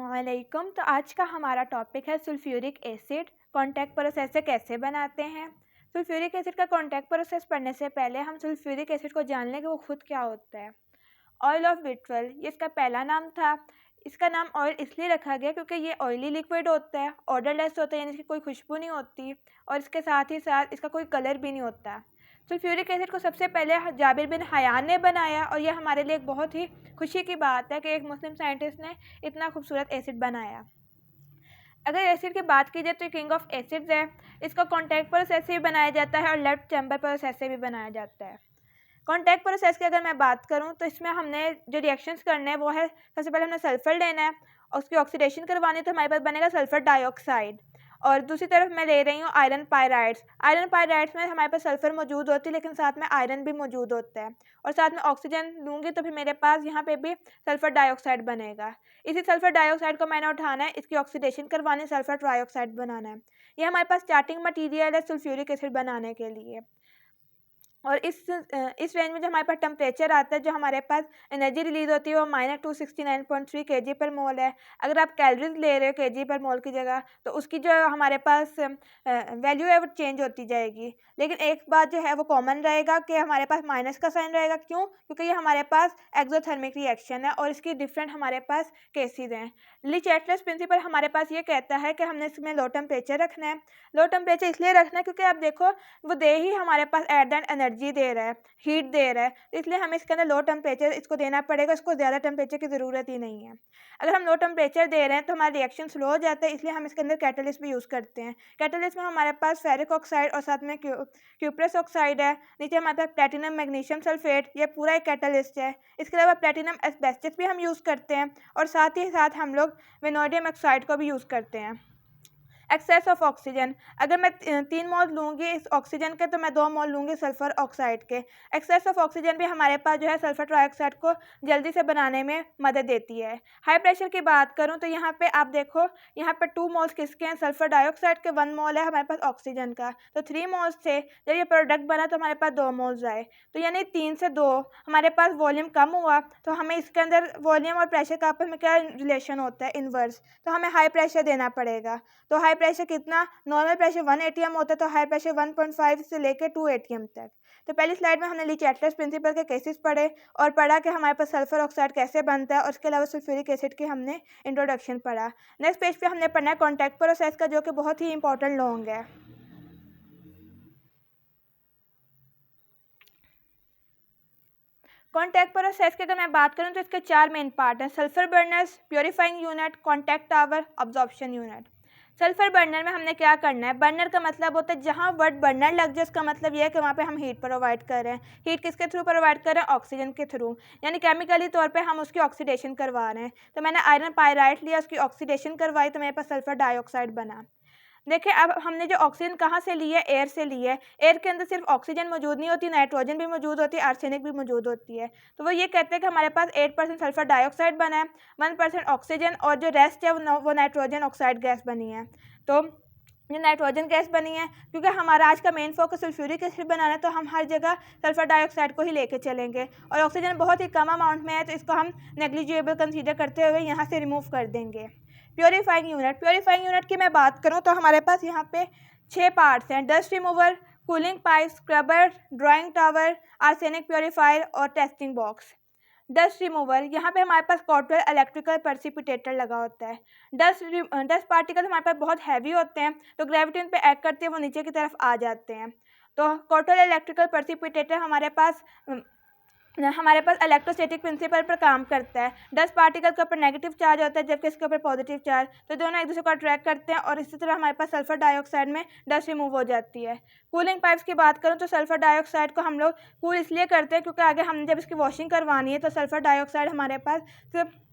अस्सलामुअलैकुम। तो आज का हमारा टॉपिक है सल्फ्यूरिक एसिड। कॉन्टैक्ट प्रोसेस से कैसे बनाते हैं। सल्फ्यूरिक एसिड का कॉन्टैक्ट प्रोसेस पढ़ने से पहले हम सल्फ्यूरिक एसिड को जान लें कि वो खुद क्या होता है। ऑयल ऑफ विट्रल ये इसका पहला नाम था। इसका नाम ऑयल इसलिए रखा गया क्योंकि ये ऑयली लिक्विड होता है, ऑर्डरलेस होता है, यानी इसकी कोई खुशबू नहीं होती और इसके साथ ही साथ इसका कोई कलर भी नहीं होता। सल्फ्यूरिक एसिड को सबसे पहले जाबिर बिन हयान ने बनाया और यह हमारे लिए एक बहुत ही खुशी की बात है कि एक मुस्लिम साइंटिस्ट ने इतना खूबसूरत एसिड बनाया। अगर एसिड की बात की जाए तो किंग ऑफ एसिड्स है। इसका कॉन्टैक्ट प्रोसेस से भी बनाया जाता है और लेफ्ट चैम्बर प्रोसेस से भी बनाया जाता है। कॉन्टैक्ट प्रोसेस की अगर मैं बात करूं तो इसमें हमने जो रिएक्शंस करने हैं वो है, सबसे पहले हमने सल्फर लेना है और उसकी ऑक्सीडेशन करवानी है तो हमारे पास बनेगा सल्फर डाइऑक्साइड। और दूसरी तरफ मैं ले रही हूँ आयरन पायराइड्स। आयरन पायराइड्स में हमारे पास सल्फर मौजूद होती है लेकिन साथ में आयरन भी मौजूद होता है और साथ में ऑक्सीजन लूँगी तो फिर मेरे पास यहाँ पे भी सल्फर डाइऑक्साइड बनेगा। इसी सल्फर डाइऑक्साइड को मैंने उठाना है, इसकी ऑक्सीडेशन करवानी, सल्फर ट्राइऑक्साइड बनाना है। ये हमारे पास स्टार्टिंग मटीरियल है सल्फ्यूरिक एसिड बनाने के लिए। और इस रेंज में जो हमारे पास टेम्परेचर आता है, जो हमारे पास एनर्जी रिलीज होती है वो -269.3 kg पर मोल है। अगर आप कैलोरीज ले रहे हो kg पर मोल की जगह तो उसकी जो हमारे पास वैल्यू है वो चेंज होती जाएगी। लेकिन एक बात जो है वो कॉमन रहेगा कि हमारे पास माइनस का साइन रहेगा। क्यों? क्योंकि ये हमारे पास एक्सोथर्मिक रिएक्शन है और इसकी डिफरेंट हमारे पास केसेस हैं। ली चैटलेस प्रिंसिपल हमारे पास ये कहता है कि हमने इसमें लो टेम्परेचर रखना है। लो टेम्परेचर इसलिए रखना है क्योंकि आप देखो वो दे ही हमारे पास एट द एनर्जी दे रहा है, हीट दे रहा है, तो इसलिए हमें इसके अंदर लो टेम्परेचर इसको देना पड़ेगा। इसको ज़्यादा टेम्परेचर की ज़रूरत ही नहीं है। अगर हम लो टेम्परेचर दे रहे हैं तो हमारा रिएक्शन स्लो हो जाता है, इसलिए हम इसके अंदर कैटलिस्ट भी यूज़ करते हैं। कैटलिस्ट में हमारे पास फेरिक ऑक्साइड और साथ में क्यूप्रस ऑक्साइड है। नीचे हमारे पास प्लेटिनम मैग्नीशियम सल्फेट, ये पूरा एक कैटलिस्ट है। इसके अलावा प्लेटिनम एस्बेस्टस भी हम यूज़ करते हैं और साथ ही साथ हम लोग वेनोडियम ऑक्साइड को भी यूज़ करते हैं। एक्सेस ऑफ ऑक्सीजन, अगर मैं 3 मोल लूँगी इस ऑक्सीजन के तो मैं 2 मोल लूँगी सल्फ़र ऑक्साइड के। एक्सेस ऑफ ऑक्सीजन भी हमारे पास जो है सल्फ़र ट्राइऑक्साइड को जल्दी से बनाने में मदद देती है। हाई प्रेशर की बात करूँ तो यहाँ पे आप देखो, यहाँ पर 2 मोल्स किसके हैं, सल्फ़र डाइऑक्साइड के, 1 मोल है हमारे पास ऑक्सीजन का, तो 3 मोल्स थे। जब ये प्रोडक्ट बना तो हमारे पास 2 मोल्स आए, तो यानी 3 से 2 हमारे पास वॉल्यूम कम हुआ। तो हमें इसके अंदर वॉल्यूम और प्रेशर का आपस में क्या रिलेशन होता है, इन्वर्स, तो हमें हाई प्रेशर देना पड़ेगा। तो हाई प्रेशर कितना, नॉर्मल प्रेशर 1 atm होता है तो हाई प्रेशर 1.5 से लेकर 2 atm तक। तो पहली स्लाइड में हमने ली चैटलेस प्रिंसिपल के केसेस पढ़े और पढ़ा कि हमारे पास सल्फर ऑक्साइड कैसे बनता है और उसके अलावा सल्फ्यूरिक एसिड की हमने इंट्रोडक्शन पढ़ा। नेक्स्ट पेज पे हमने पढ़ना है कॉन्टैक्ट प्रोसेस का, जो कि बहुत ही इंपॉर्टेंट लॉन्ग है। कॉन्टैक्ट प्रोसेस की अगर मैं बात करूं तो इसके 4 मेन पार्ट हैं, sulphur burners, purifying unit, contact tower, absorption unit. Sulphur burner में हमने क्या करना है, बर्नर का मतलब होता है जहां वर्ड बर्नर लग जाए उसका मतलब यह है कि वहां पे हम हीट प्रोवाइड कर रहे हैं। हीट किसके थ्रू प्रोवाइड कर रहे हैं, ऑक्सीजन के थ्रू, यानी केमिकली तौर पे हम उसकी ऑक्सीडेशन करवा रहे हैं। तो मैंने आयरन पायराइड लिया, उसकी ऑक्सीडेशन करवाई तो मेरे पास सल्फर डाइऑक्साइड बना। देखिए अब हमने जो ऑक्सीजन कहाँ से ली है, एयर से ली है। एयर के अंदर सिर्फ ऑक्सीजन मौजूद नहीं होती, नाइट्रोजन भी मौजूद होती है, आर्सेनिक भी मौजूद होती है। तो वो ये कहते हैं कि हमारे पास 8% सल्फर डाइऑक्साइड बना है, 1% ऑक्सीजन और जो रेस्ट है वो नाइट्रोजन ऑक्साइड गैस बनी है। तो ये नाइट्रोजन गैस बनी है क्योंकि हमारा आज का मेन फोकस सल्फ्यूरिक एसिड बनाना है, तो हम हर जगह सल्फर डाइऑक्साइड को ही लेके चलेंगे और ऑक्सीजन बहुत ही कम अमाउंट में है तो इसको हम नेग्लिजिबल कंसीडर करते हुए यहाँ से रिमूव कर देंगे। प्योरीफाइंग यूनिट, प्योरीफाइंग यूनिट की मैं बात करूँ तो हमारे पास यहाँ पे 6 पार्ट्स हैं, dust remover, cooling pipe, scrubber, drawing tower, arsenic purifier और टेस्टिंग बॉक्स। डस्ट रिमूवर, यहाँ पे हमारे पास कॉटवेल इलेक्ट्रिकल प्रेसिपिटेटर लगा होता है। डस्ट पार्टिकल हमारे पास बहुत हैवी होते हैं तो ग्रेविटी उन पे एक्ट करते हैं, वो नीचे की तरफ आ जाते हैं। तो कॉटवेल इलेक्ट्रिकल प्रेसिपिटेटर हमारे पास इलेक्ट्रोस्टैटिक प्रिंसिपल पर काम करता है। डस्ट पार्टिकल के ऊपर नेगेटिव चार्ज होता है जबकि इसके ऊपर पॉजिटिव चार्ज, तो दोनों एक दूसरे को अट्रैक्ट करते हैं और इसी तरह हमारे पास सल्फर डाइऑक्साइड में डस्ट रिमूव हो जाती है। कूलिंग पाइप्स की बात करूं तो सल्फर डाइऑक्साइड को हम लोग कूल इसलिए करते हैं क्योंकि आगे हमने जब इसकी वॉशिंग करवानी है तो सल्फर डाइऑक्साइड हमारे पास सिर्फ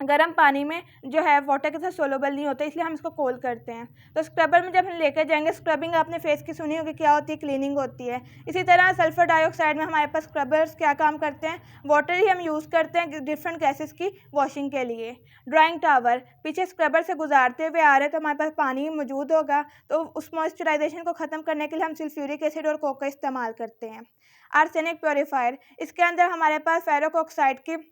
गर्म पानी में जो है वाटर के साथ सोलूबल नहीं होता, इसलिए हम इसको कोल्ड करते हैं। तो स्क्रबर में जब हम लेकर जाएंगे, स्क्रबिंग आपने फेस की सुनी होगी, क्या होती है, क्लीनिंग होती है। इसी तरह सल्फर डाइऑक्साइड में हमारे पास स्क्रबर्स क्या काम करते हैं, वाटर ही हम यूज़ करते हैं डिफरेंट गैसेस की वॉशिंग के लिए। ड्राइंग टावर, पीछे स्क्रबर से गुजारते हुए आ रहे हैं तो हमारे पास पानी मौजूद होगा, तो उस मॉइस्चराइजेशन को ख़त्म करने के लिए हम सल्फ्यूरिक एसिड और कोक का इस्तेमाल करते हैं। आर्सेनिक प्योरीफायर, इसके अंदर हमारे पास फेरिक ऑक्साइड की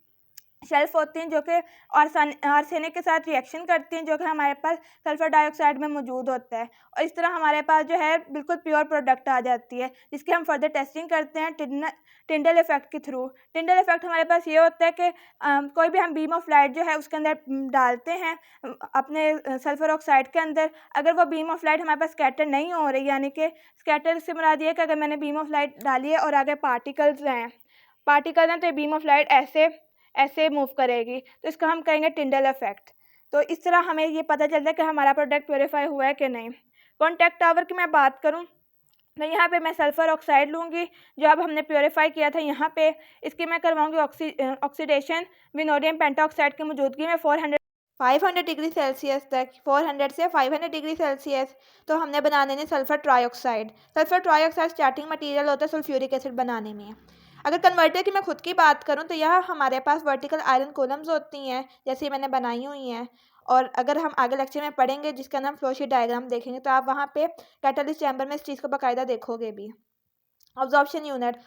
शेल्फ होती हैं जो कि आर्सेनिक के साथ रिएक्शन करती हैं, जो कि हमारे पास सल्फ़र डाइऑक्साइड में मौजूद होता है, और इस तरह हमारे पास जो है बिल्कुल प्योर प्रोडक्ट आ जाती है, जिसकी हम फर्दर टेस्टिंग करते हैं टिंडल इफ़ेक्ट के थ्रू। टिंडल इफ़ेक्ट हमारे पास ये होता है कि कोई भी हम बीम ऑफ लाइट जो है उसके अंदर डालते हैं अपने सल्फ़र ऑक्साइड के अंदर। अगर वो बीम ऑफ लाइट हमारे पास स्कैटर नहीं हो रही, यानी कि स्कैटर से मुराद ये है कि अगर मैंने बीम ऑफ लाइट डाली है और आगे पार्टिकल्स हैं तो बीम ऑफ लाइट ऐसे ऐसे मूव करेगी, तो इसको हम कहेंगे टिंडल इफ़ेक्ट। तो इस तरह हमें ये पता चलता है कि हमारा प्रोडक्ट प्योरीफाई हुआ है कि नहीं। कॉन्टैक्ट टावर की मैं बात करूँ तो यहाँ पे मैं सल्फ़र ऑक्साइड लूँगी जो अब हमने प्योरीफाई किया था, यहाँ पे इसकी मैं करवाऊँगी ऑक्सीडेशन विनोडियम पेंटाऑक्साइड की मौजूदगी में 500 डिग्री सेल्सियस तक, 400 से 500 डिग्री सेल्सियस। तो हमने बना देनी sulphur trioxide. Sulphur trioxide starting material होता है सल्फ्यूरिक एसिड बनाने में। अगर कन्वर्टर की मैं खुद की बात करूं तो यह हमारे पास वर्टिकल आयरन कॉलम्स होती हैं, जैसे मैंने बनाई हुई हैं। और अगर हम आगे लेक्चर में पढ़ेंगे जिसका नाम फ्लोशीट डायग्राम देखेंगे, तो आप वहाँ पे कैटलिस्ट चैम्बर में इस चीज़ को बाकायदा देखोगे भी। ऑब्जॉर्प्शन यूनिट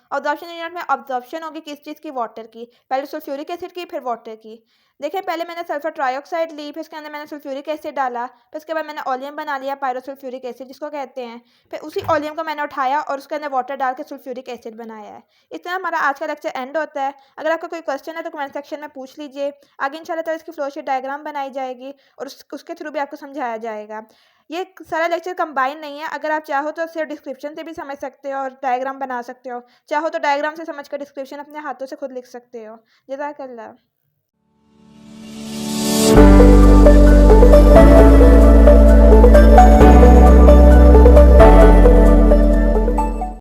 में ऑब्जॉर्प्शन होगी किस चीज़ की, वाटर की। पहले सल्फ्यूरिक एसिड की, फिर वाटर की। देखिए पहले मैंने सल्फर ट्राइऑक्साइड ली, फिर उसके अंदर मैंने सल्फ्यूरिक एसिड डाला, फिर उसके बाद मैंने ऑलियम बना लिया, पायरोसल्फ्यूरिक एसिड जिसको कहते हैं। फिर उसी ऑलियम को मैंने उठाया और उसके अंदर वाटर डाल के सल्फ्यूरिक एसिड बनाया है। इस तरह हमारा आज का लेक्चर एंड होता है। अगर आपका कोई क्वेश्चन है तो कमेंट सेक्शन में पूछ लीजिए। आगे इंशाल्लाह ताला इसकी फ्लोशीट डायग्राम बनाई जाएगी और उसके थ्रू भी आपको समझाया जाएगा। ये सारा लेक्चर कंबाइन नहीं है, अगर आप चाहो तो सिर्फ डिस्क्रिप्शन से भी समझ सकते हो और डायग्राम बना सकते हो, चाहो तो डायग्राम से समझ कर डिस्क्रिप्शन अपने हाथों से खुद लिख सकते हो। जज़ाकल्लाह।